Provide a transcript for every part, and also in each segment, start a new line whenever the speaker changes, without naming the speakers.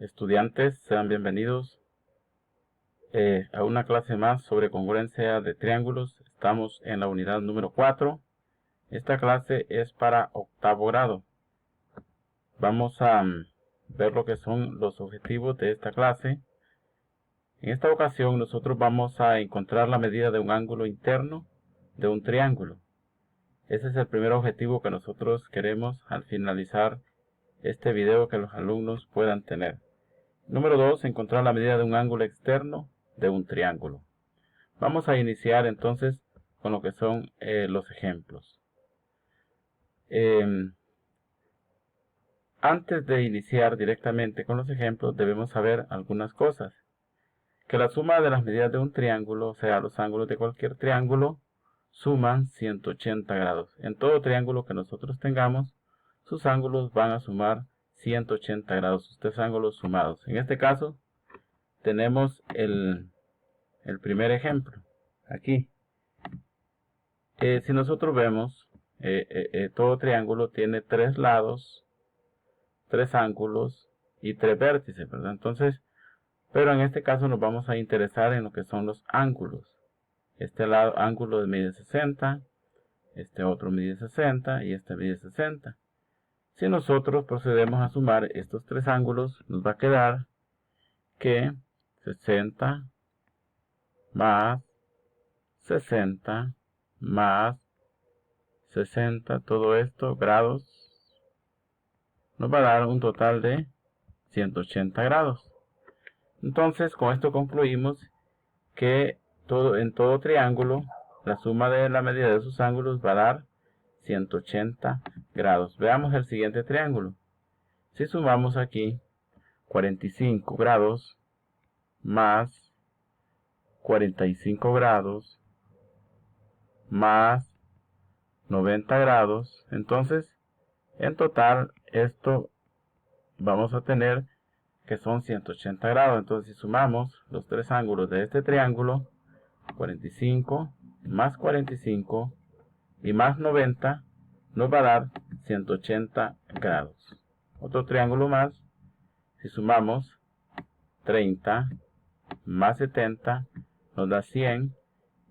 Estudiantes, sean bienvenidos a una clase más sobre congruencia de triángulos. Estamos en la unidad número 4. Esta clase es para octavo grado. Vamos a ver lo que son los objetivos de esta clase. En esta ocasión nosotros vamos a encontrar la medida de un ángulo interno de un triángulo. Ese es el primer objetivo que nosotros queremos al finalizar este video, que los alumnos puedan tener. Número 2, encontrar la medida de un ángulo externo de un triángulo. Vamos a iniciar entonces con lo que son los ejemplos. Antes de iniciar directamente con los ejemplos, debemos saber algunas cosas. Que la suma de las medidas de un triángulo, o sea, los ángulos de cualquier triángulo, suman 180 grados. En todo triángulo que nosotros tengamos, sus ángulos van a sumar 180 grados, sus tres ángulos sumados. En este caso, tenemos el primer ejemplo, aquí. Si nosotros vemos, todo triángulo tiene tres lados, tres ángulos y tres vértices, ¿verdad? Entonces, pero en este caso nos vamos a interesar en lo que son los ángulos. Este lado, ángulo mide 60, este otro mide 60 y este mide 60. Si nosotros procedemos a sumar estos tres ángulos, nos va a quedar que 60 más 60 más 60, todo esto, grados, nos va a dar un total de 180 grados. Entonces, con esto concluimos que en todo triángulo, la suma de la medida de sus ángulos va a dar 180 grados. Veamos el siguiente triángulo. Si sumamos aquí 45 grados más 45 grados más 90 grados, entonces en total esto vamos a tener que son 180 grados. Entonces, si sumamos los tres ángulos de este triángulo, 45 más 45 y más 90, nos va a dar 180 grados. Otro triángulo más, si sumamos 30 más 70, nos da 100,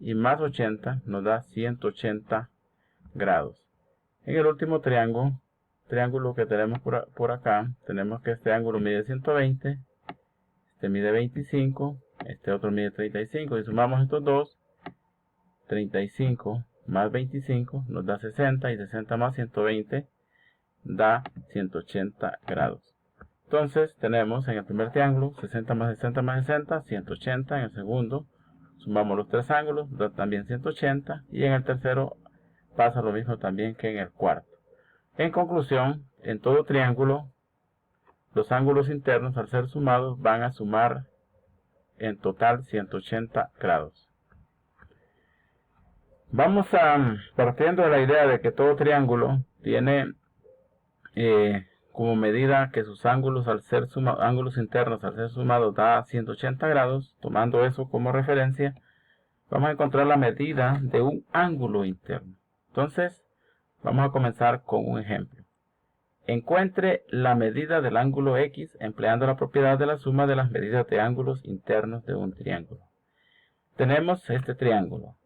y más 80 nos da 180 grados. En el último triángulo que tenemos por acá, tenemos que este ángulo mide 120, este mide 25, este otro mide 35. Si sumamos estos dos, 35 más 25 nos da 60, y 60 más 120 da 180 grados. Entonces tenemos en el primer triángulo 60 más 60 más 60, 180. En el segundo sumamos los tres ángulos, da también 180, y en el tercero pasa lo mismo también que en el cuarto. En conclusión, en todo triángulo, los ángulos internos al ser sumados van a sumar en total 180 grados. Vamos a, partiendo de la idea de que todo triángulo tiene como medida que sus ángulos al ser ángulos internos al ser sumados da 180 grados, tomando eso como referencia, vamos a encontrar la medida de un ángulo interno. Entonces, vamos a comenzar con un ejemplo. Encuentre la medida del ángulo X empleando la propiedad de la suma de las medidas de ángulos internos de un triángulo. Tenemos este triángulo.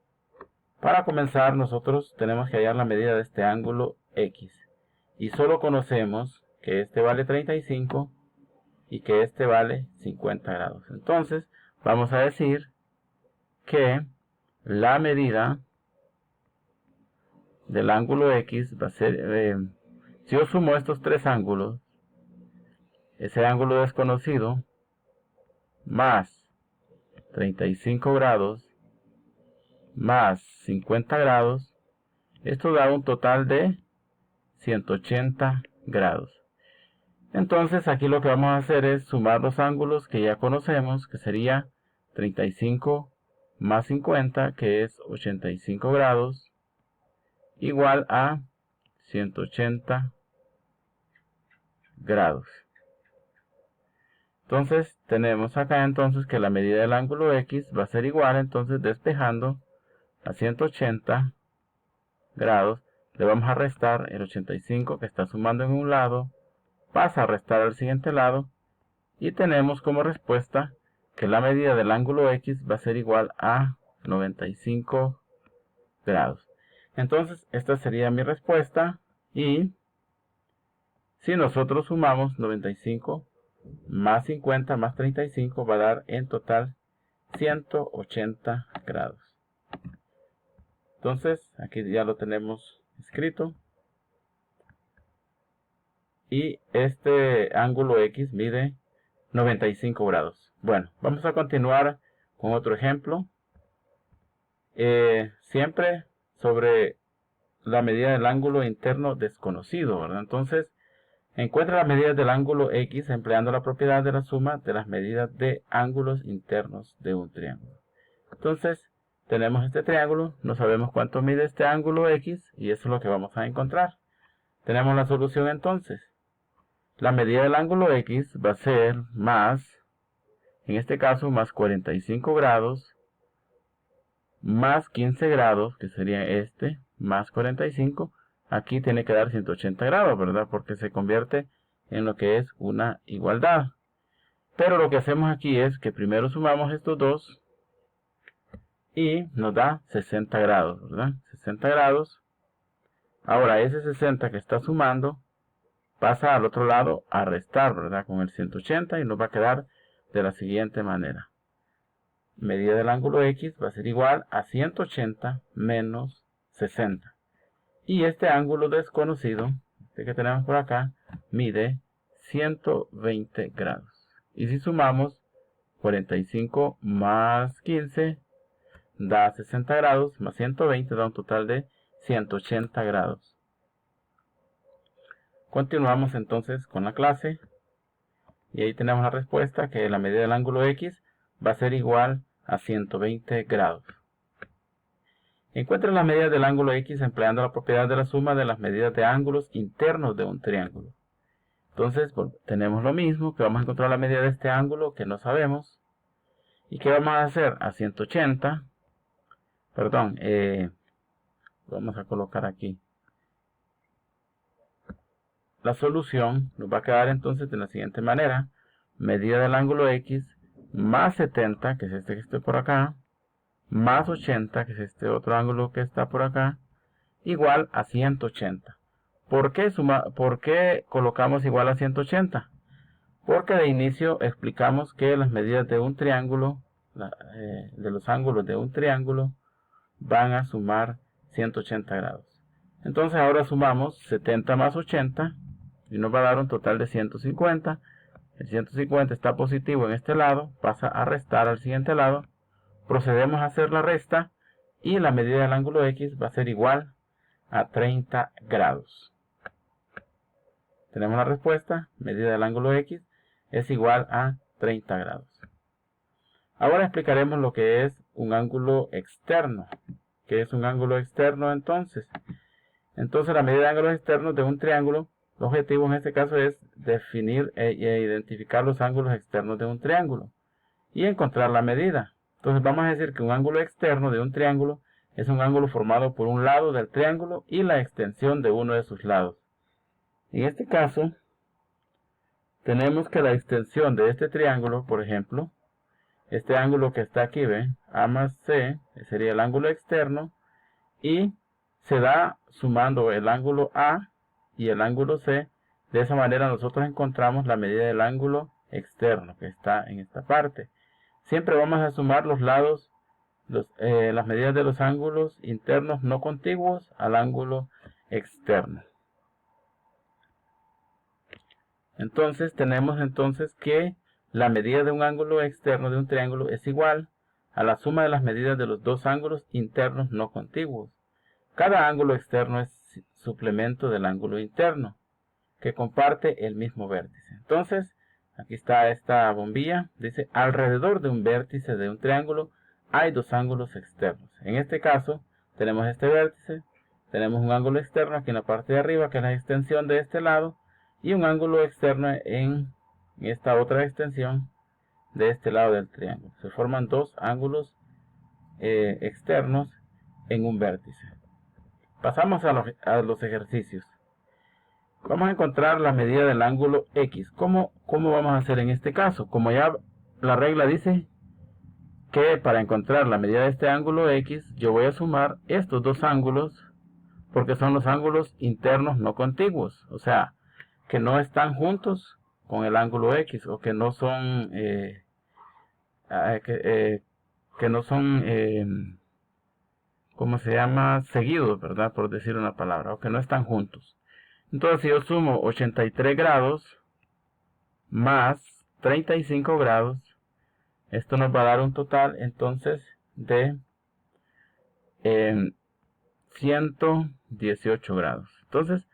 Para comenzar, nosotros tenemos que hallar la medida de este ángulo X. Y solo conocemos que este vale 35 y que este vale 50 grados. Entonces, vamos a decir que la medida del ángulo X va a ser, si yo sumo estos tres ángulos, ese ángulo desconocido, más 35 grados, más 50 grados, esto da un total de 180 grados. Entonces aquí lo que vamos a hacer es sumar los ángulos que ya conocemos, que sería 35 más 50, que es 85 grados, igual a 180 grados. Entonces tenemos acá entonces que la medida del ángulo X va a ser igual, entonces despejando a 180 grados, le vamos a restar el 85 que está sumando en un lado, pasa a restar al siguiente lado, y tenemos como respuesta que la medida del ángulo X va a ser igual a 95 grados. Entonces, esta sería mi respuesta, y si nosotros sumamos 95 más 50 más 35 va a dar en total 180 grados. Entonces, aquí ya lo tenemos escrito. Y este ángulo X mide 95 grados. Bueno, vamos a continuar con otro ejemplo. Siempre sobre la medida del ángulo interno desconocido, ¿verdad? Entonces, encuentra las medidas del ángulo X empleando la propiedad de la suma de las medidas de ángulos internos de un triángulo. Entonces, tenemos este triángulo, no sabemos cuánto mide este ángulo X, y eso es lo que vamos a encontrar. Tenemos la solución entonces. La medida del ángulo X va a ser más, en este caso, más 45 grados, más 15 grados, que sería este, más 45. Aquí tiene que dar 180 grados, ¿verdad? Porque se convierte en lo que es una igualdad. Pero lo que hacemos aquí es que primero sumamos estos dos y nos da 60 grados, ¿verdad? 60 grados. Ahora ese 60 que está sumando pasa al otro lado a restar, ¿verdad? Con el 180, y nos va a quedar de la siguiente manera. Medida del ángulo X va a ser igual a 180 menos 60. Y este ángulo desconocido, este que tenemos por acá, mide 120 grados. Y si sumamos 45 más 15 da 60 grados, más 120 da un total de 180 grados. Continuamos entonces con la clase, y ahí tenemos la respuesta, que la medida del ángulo X va a ser igual a 120 grados. Encuentra las medidas del ángulo X empleando la propiedad de la suma de las medidas de ángulos internos de un triángulo. Entonces, tenemos lo mismo, que vamos a encontrar la medida de este ángulo que no sabemos. ¿Y qué vamos a hacer? A 180, perdón, vamos a colocar aquí. La solución nos va a quedar entonces de la siguiente manera. Medida del ángulo X más 70, que es este que está por acá, más 80, que es este otro ángulo que está por acá, igual a 180. ¿Por qué colocamos igual a 180? Porque de inicio explicamos que las medidas de un triángulo, de los ángulos de un triángulo, van a sumar 180 grados. Entonces ahora sumamos 70 más 80 y nos va a dar un total de 150. El 150 está positivo en este lado, pasa a restar al siguiente lado. Procedemos a hacer la resta y la medida del ángulo X va a ser igual a 30 grados. Tenemos la respuesta, medida del ángulo X es igual a 30 grados. Ahora explicaremos lo que es un ángulo externo. ¿Qué es un ángulo externo entonces? Entonces la medida de ángulos externos de un triángulo, el objetivo en este caso es definir e identificar los ángulos externos de un triángulo y encontrar la medida. Entonces vamos a decir que un ángulo externo de un triángulo es un ángulo formado por un lado del triángulo y la extensión de uno de sus lados. En este caso, tenemos que la extensión de este triángulo, por ejemplo, este ángulo que está aquí, ¿ve? A más C, sería el ángulo externo, y se da sumando el ángulo A y el ángulo C. De esa manera nosotros encontramos la medida del ángulo externo que está en esta parte. Siempre vamos a sumar los lados, las medidas de los ángulos internos no contiguos al ángulo externo. Entonces tenemos que la medida de un ángulo externo de un triángulo es igual a la suma de las medidas de los dos ángulos internos no contiguos. Cada ángulo externo es suplemento del ángulo interno, que comparte el mismo vértice. Entonces, aquí está esta bombilla, dice, alrededor de un vértice de un triángulo hay dos ángulos externos. En este caso, tenemos este vértice, tenemos un ángulo externo aquí en la parte de arriba, que es la extensión de este lado, y un ángulo externo en esta otra extensión de este lado del triángulo. Se forman dos ángulos externos en un vértice. Pasamos a los ejercicios. Vamos a encontrar la medida del ángulo X. ¿Cómo vamos a hacer en este caso? Como ya la regla dice que para encontrar la medida de este ángulo X, yo voy a sumar estos dos ángulos, porque son los ángulos internos no contiguos, o sea, que no están juntos con el ángulo X, o que no son, que no son, ¿cómo se llama? Seguidos, ¿verdad? Por decir una palabra, o que no están juntos. Entonces, si yo sumo 83 grados más 35 grados, esto nos va a dar un total, entonces, de 118 grados. Entonces,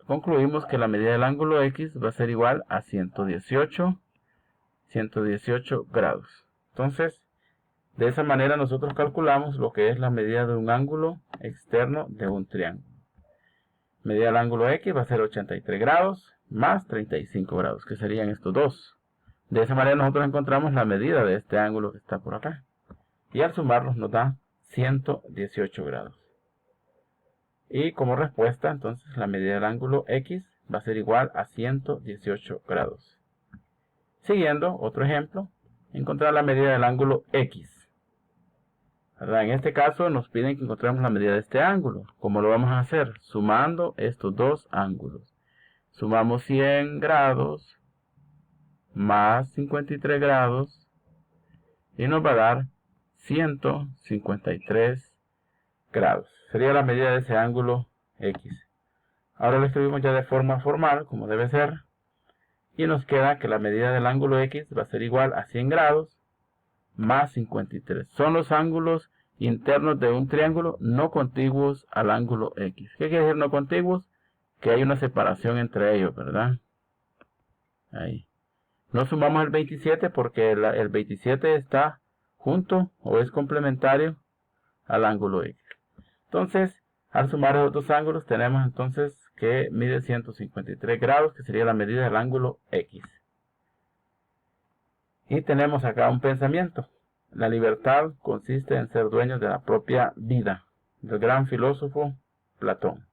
concluimos que la medida del ángulo X va a ser igual a 118 grados. Entonces, de esa manera nosotros calculamos lo que es la medida de un ángulo externo de un triángulo. Medida del ángulo X va a ser 83 grados más 35 grados, que serían estos dos. De esa manera nosotros encontramos la medida de este ángulo que está por acá. Y al sumarlos nos da 118 grados. Y como respuesta, entonces, la medida del ángulo X va a ser igual a 118 grados. Siguiendo, otro ejemplo, encontrar la medida del ángulo X. ¿Verdad? En este caso nos piden que encontremos la medida de este ángulo. ¿Cómo lo vamos a hacer? Sumando estos dos ángulos. Sumamos 100 grados más 53 grados y nos va a dar 153 grados. Sería la medida de ese ángulo X. Ahora lo escribimos ya de forma formal, como debe ser. Y nos queda que la medida del ángulo X va a ser igual a 100 grados más 53. Son los ángulos internos de un triángulo no contiguos al ángulo X. ¿Qué quiere decir no contiguos? Que hay una separación entre ellos, ¿verdad? Ahí. No sumamos el 27 porque el 27 está junto o es complementario al ángulo X. Entonces, al sumar esos dos ángulos, tenemos entonces que mide 153 grados, que sería la medida del ángulo X. Y tenemos acá un pensamiento. La libertad consiste en ser dueños de la propia vida, del gran filósofo Platón.